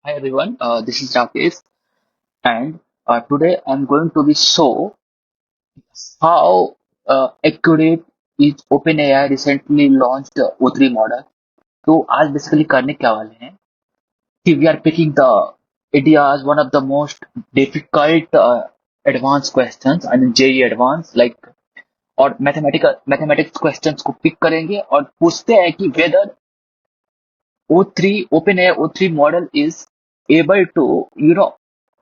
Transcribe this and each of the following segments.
Hi everyone, this is Rakesh, and today I'm going to be show how accurate is OpenAI recently launched O3 model. तो आज basically करने क्या वाले हैं कि we are picking the ideas one of the most difficult advanced questions, I mean JEE advanced like और mathematics questions को pick करेंगे और पूछते हैं कि whether O3 OpenAI O3 model is able to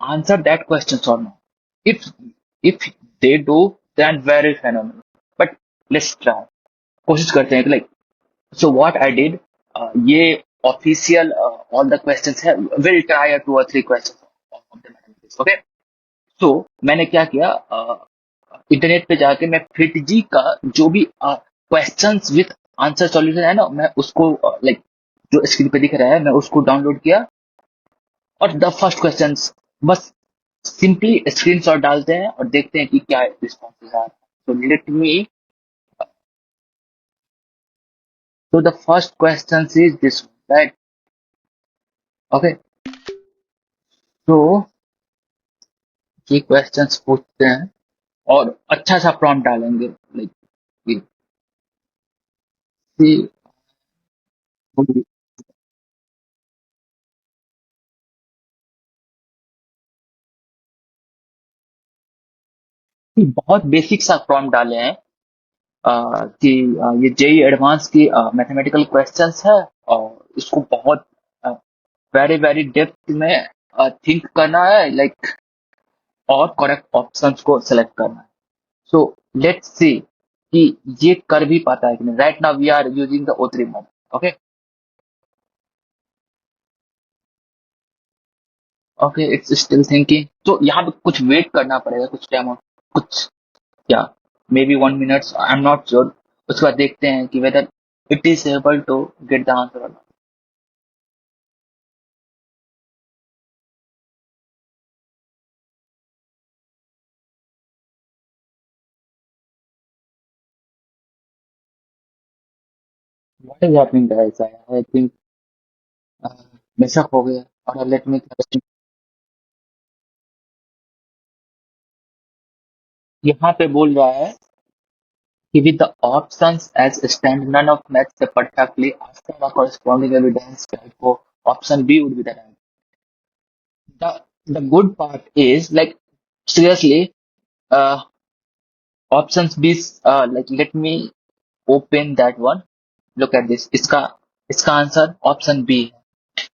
answer that questions or not. If if they do, then very phenomenal. But let's try. कोशिश करते हैं कि like so what I did ये official all the questions है will try a 2 or 3 questions of the mathematics. Okay. So मैंने क्या किया internet पे जाके मैं फिट जी का जो भी क्वेश्चंस विथ आंसर सॉल्यूशन है ना मैं उसको लाइक जो स्क्रीन पे दिख रहा है मैं उसको डाउनलोड किया और द फर्स्ट क्वेश्चंस बस सिंपली स्क्रीनशॉट डालते हैं और देखते हैं कि क्या रिस्पॉन्सेज आ रहा है तो लेट मी तो the first question is this right okay तो ये क्वेश्चंस पूछते हैं और अच्छा सा प्रॉम्प्ट डालेंगे लाइक बहुत बेसिक सा प्रॉम्प्ट डाले हैं कि ये जेई एडवांस की मैथमेटिकल क्वेश्चंस है और इसको बहुत वेरी वेरी डेप्थ में थिंक करना है लाइक और करेक्ट ऑप्शंस को सेलेक्ट करना है सो लेट्स सी कि ये कर भी पाता है कि नहीं right now we are using the O3 model okay okay it's still thinking तो यहाँ पे कुछ वेट करना पड़ेगा कुछ टाइम और कुछ क्या maybe 1 minute I am not sure उसके बाद देखते हैं कि whether it is able to get the answer what is happening guys I think मिसअप हो गया और लेट मी यहाँ पे बोल रहा है कि with the options as stand none of match the perfectly after the corresponding evidence therefore option B would be the right the good part is like seriously uh options B like let me open that one look at this इसका answer option B है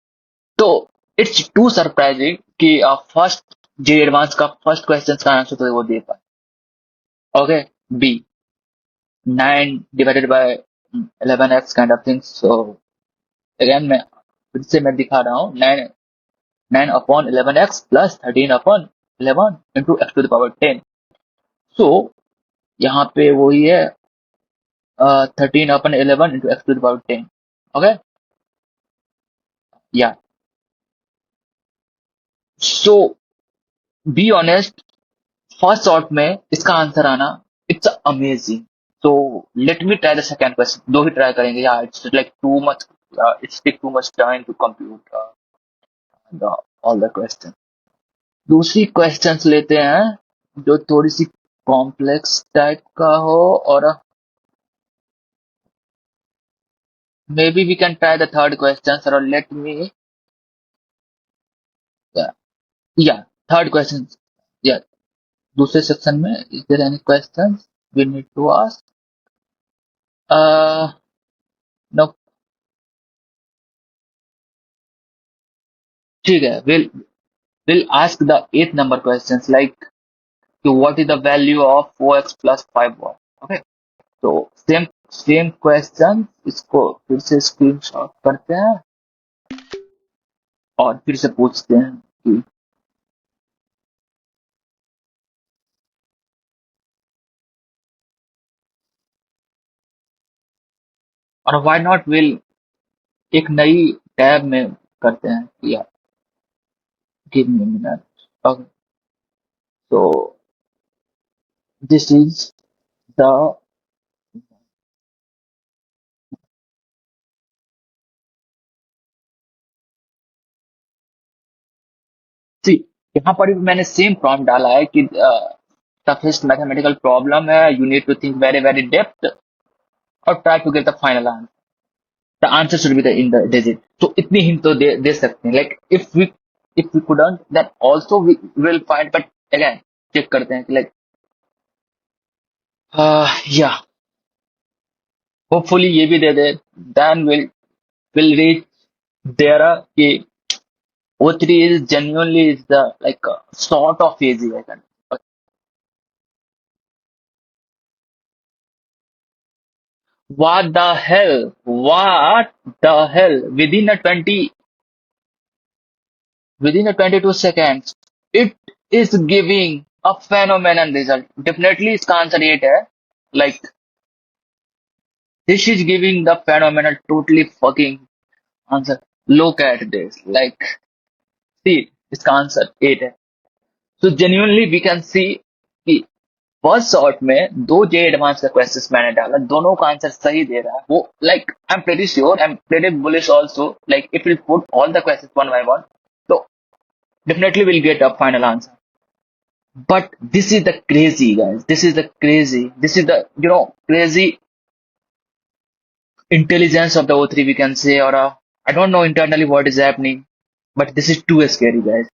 तो it's too surprising कि first JEE advance का first question का answer तो वो दे पाए okay B 9 divided by 11x kind of thing so again मैं फिर से मैं दिखा रहा हूँ 9 upon 11x plus 13 upon 11 into x to the power 10 so यहाँ पे वही है 13 upon 11 into x to the power 10 okay yeah so be honest first shot में इसका आंसर आना इट्स अमेजिंग तो let me try the second question दो ही ट्राई करेंगे yeah it's like too much it's take too much time to compute the all the question दूसरी questions लेते हैं जो थोड़ी सी कॉम्प्लेक्स टाइप का हो और maybe we can try the third question और let me yeah third question या दूसरे सेक्शन में is there any question we need to ask no ठीक है we'll ask the eighth number questions like what is the value of 4x plus 5y okay तो same question इसको फिर से screenshot करते हैं और फिर से पूछते हैं कि और व्हाई नॉट विल एक नई टैब में करते हैं कि गिव मी मिनट ओके तो दिस इज द यहाँ पर भी मैंने सेम प्रॉम्प्ट डाला है कि toughest मैथमेटिकल प्रॉब्लम है, you need to think very very depth और try to get the final answer, the answer should be the in the digit. तो इतनी हिंट तो दे सकते हैं, like if we couldn't then also we will find, but again check करते हैं कि लाइक या होपफुली ये भी दे दे, देन विल रीच देयर कि O3 is genuinely is the like sort of easy, I can. What the hell? What the hell? Within a 22 seconds, it is giving a phenomenon result. Definitely इसका answer 8 है. Like this is giving the phenomenal totally fucking answer. Look at this. Like see, इसका answer 8 है. So genuinely we can see कि first shot में दो जे advance का questions मैंने डाला, दोनों का आंसर सही दे रहा है वो। Like I am pretty sure, I am pretty bullish also, like if will put all the questions one by one, तो definitely will get a final answer. But this is the crazy, guys. This is the crazy. This is the crazy intelligence of the O3, we can say, or I don't know internally what is happening, but this is too scary, guys.